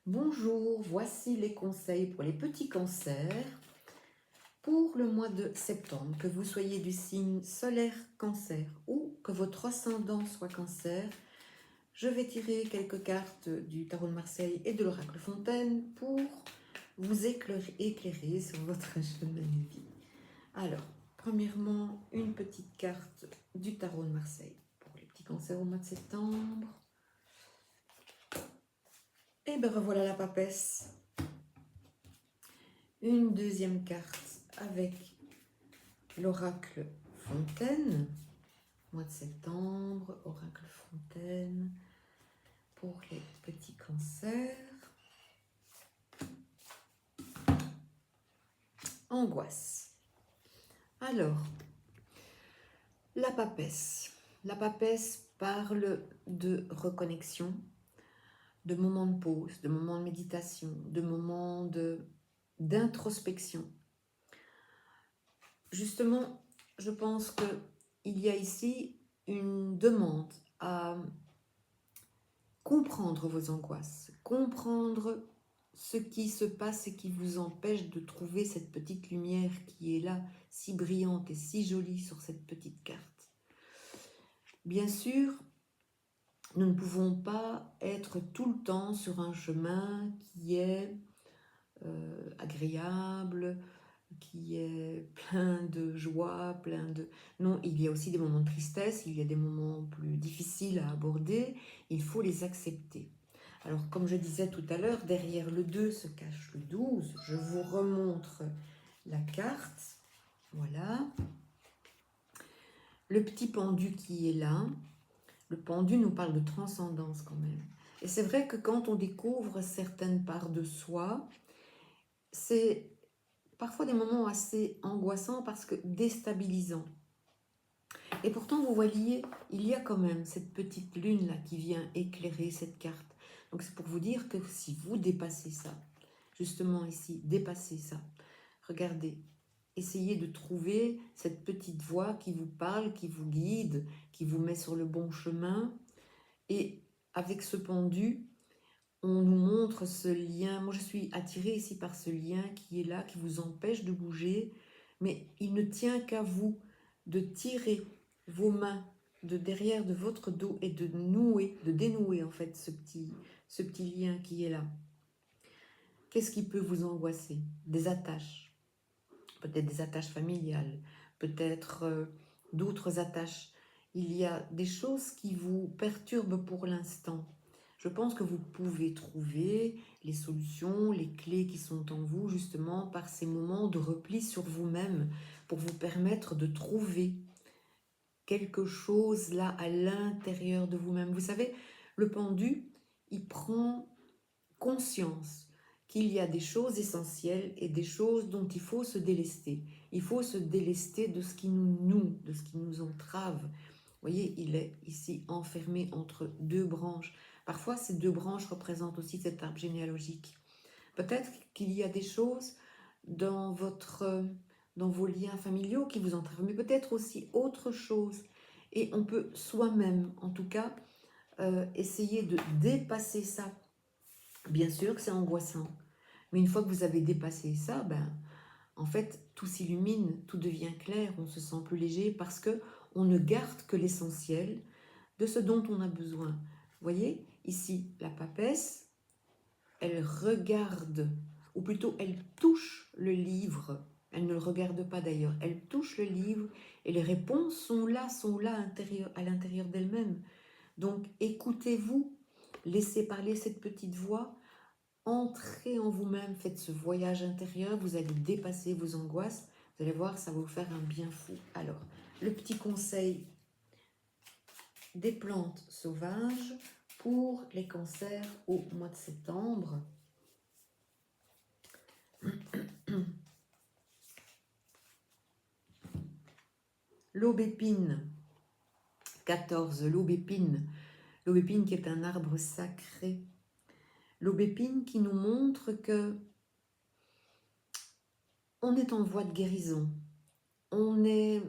Bonjour, voici les conseils pour les petits cancers pour le mois de septembre. Que vous soyez du signe solaire cancer ou que votre ascendant soit cancer, je vais tirer quelques cartes du tarot de Marseille et de l'oracle Fontaine pour vous éclairer sur votre chemin de vie. Alors, premièrement, une petite carte du tarot de Marseille pour les petits cancers au mois de septembre. Et bien revoilà la papesse. Une deuxième carte avec l'oracle Fontaine, mois de septembre, oracle Fontaine pour les petits cancers. Angoisse. Alors, la papesse. La papesse parle de reconnexion, de moments de pause, de moments de méditation, de moments d'introspection. Justement, je pense qu'il y a ici une demande à comprendre vos angoisses, comprendre ce qui se passe et qui vous empêche de trouver cette petite lumière qui est là, si brillante et si jolie sur cette petite carte. Bien sûr, nous ne pouvons pas être tout le temps sur un chemin qui est agréable, qui est plein de joie, plein de... Non, il y a aussi des moments de tristesse, il y a des moments plus difficiles à aborder, il faut les accepter. Alors, comme je disais tout à l'heure, derrière le 2 se cache le 12. Je vous remontre la carte. Voilà. Le petit pendu qui est là. Le pendu nous parle de transcendance quand même. Et c'est vrai que quand on découvre certaines parts de soi, c'est parfois des moments assez angoissants parce que déstabilisants. Et pourtant, vous voyez, il y a quand même cette petite lune-là qui vient éclairer cette carte. Donc c'est pour vous dire que si vous dépassez ça, justement ici, dépassez ça, regardez, essayez de trouver cette petite voix qui vous parle, qui vous guide, qui vous met sur le bon chemin. Et avec ce pendu, on nous montre ce lien. Moi, je suis attirée ici par ce lien qui est là, qui vous empêche de bouger, mais il ne tient qu'à vous de tirer vos mains de derrière de votre dos et de nouer, de dénouer en fait ce petit lien qui est là. Qu'est-ce qui peut vous angoisser? Des attaches, peut-être des attaches familiales, peut-être d'autres attaches. Il y a des choses qui vous perturbent pour l'instant. Je pense que vous pouvez trouver les solutions, les clés qui sont en vous, justement, par ces moments de repli sur vous-même, pour vous permettre de trouver quelque chose là à l'intérieur de vous-même. Vous savez, le pendu, il prend conscience qu'il y a des choses essentielles et des choses dont il faut se délester. Il faut se délester de ce qui nous noue, de ce qui nous entrave. Vous voyez, il est ici enfermé entre deux branches. Parfois, ces deux branches représentent aussi cet arbre généalogique. Peut-être qu'il y a des choses dans vos liens familiaux qui vous entravent, mais peut-être aussi autre chose. Et on peut soi-même, en tout cas, essayer de dépasser ça. Bien sûr que c'est angoissant, mais une fois que vous avez dépassé ça, en fait, tout s'illumine, tout devient clair, on se sent plus léger parce que on ne garde que l'essentiel de ce dont on a besoin. Vous voyez, ici, la papesse, elle regarde, ou plutôt elle touche le livre. Elle ne le regarde pas d'ailleurs, elle touche le livre et les réponses sont là à l'intérieur d'elle-même. Donc écoutez-vous, laissez parler cette petite voix, entrez en vous-même, faites ce voyage intérieur, vous allez dépasser vos angoisses, vous allez voir, ça va vous faire un bien fou. Alors, le petit conseil des plantes sauvages pour les cancers au mois de septembre. L'aubépine, 14, l'aubépine. L'aubépine qui est un arbre sacré. L'aubépine qui nous montre que on est en voie de guérison. On est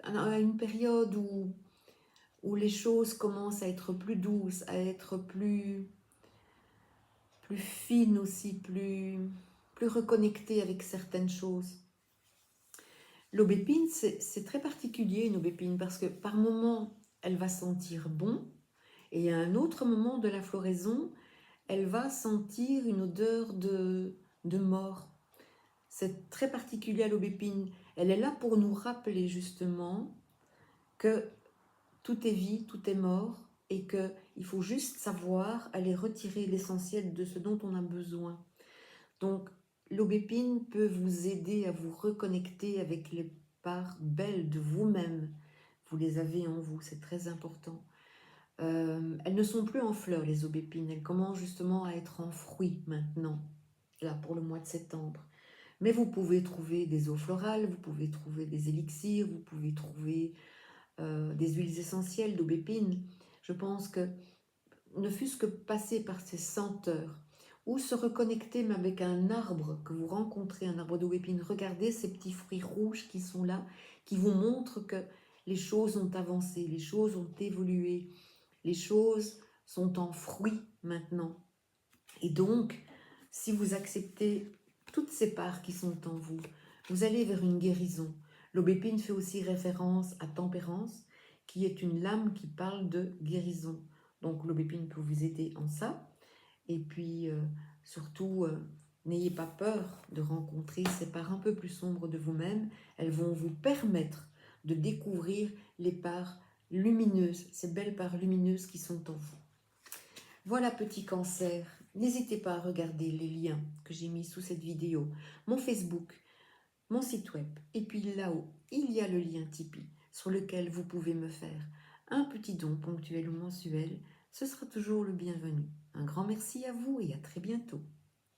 à une période où les choses commencent à être plus douces, à être plus plus fine aussi, plus reconnectée avec certaines choses. L'aubépine, c'est très particulier une aubépine parce que par moment, elle va sentir bon et à un autre moment de la floraison, elle va sentir une odeur de mort. C'est très particulier à l'aubépine. Elle est là pour nous rappeler justement que tout est vie, tout est mort et qu'il faut juste savoir aller retirer l'essentiel de ce dont on a besoin. Donc, l'aubépine peut vous aider à vous reconnecter avec les parts belles de vous-même. Vous les avez en vous, c'est très important. Elles ne sont plus en fleurs, les aubépines. Elles commencent justement à être en fruits maintenant, là pour le mois de septembre. Mais vous pouvez trouver des eaux florales, vous pouvez trouver des élixirs, vous pouvez trouver des huiles essentielles d'aubépine. Je pense que ne fût-ce que passer par ces senteurs ou se reconnecter même avec un arbre que vous rencontrez, un arbre d'aubépine, regardez ces petits fruits rouges qui sont là, qui vous montrent que les choses ont avancé, les choses ont évolué, les choses sont en fruits maintenant. Et donc, si vous acceptez toutes ces parts qui sont en vous, vous allez vers une guérison. L'aubépine fait aussi référence à tempérance, qui est une lame qui parle de guérison. Donc l'aubépine peut vous aider en ça. Et puis surtout, n'ayez pas peur de rencontrer ces parts un peu plus sombres de vous-même. Elles vont vous permettre de découvrir les parts lumineuses, ces belles parts lumineuses qui sont en vous. Voilà, petit cancer, n'hésitez pas à regarder les liens que j'ai mis sous cette vidéo, mon Facebook, mon site web, et puis là-haut, il y a le lien Tipeee sur lequel vous pouvez me faire un petit don ponctuel ou mensuel, ce sera toujours le bienvenu. Un grand merci à vous et à très bientôt.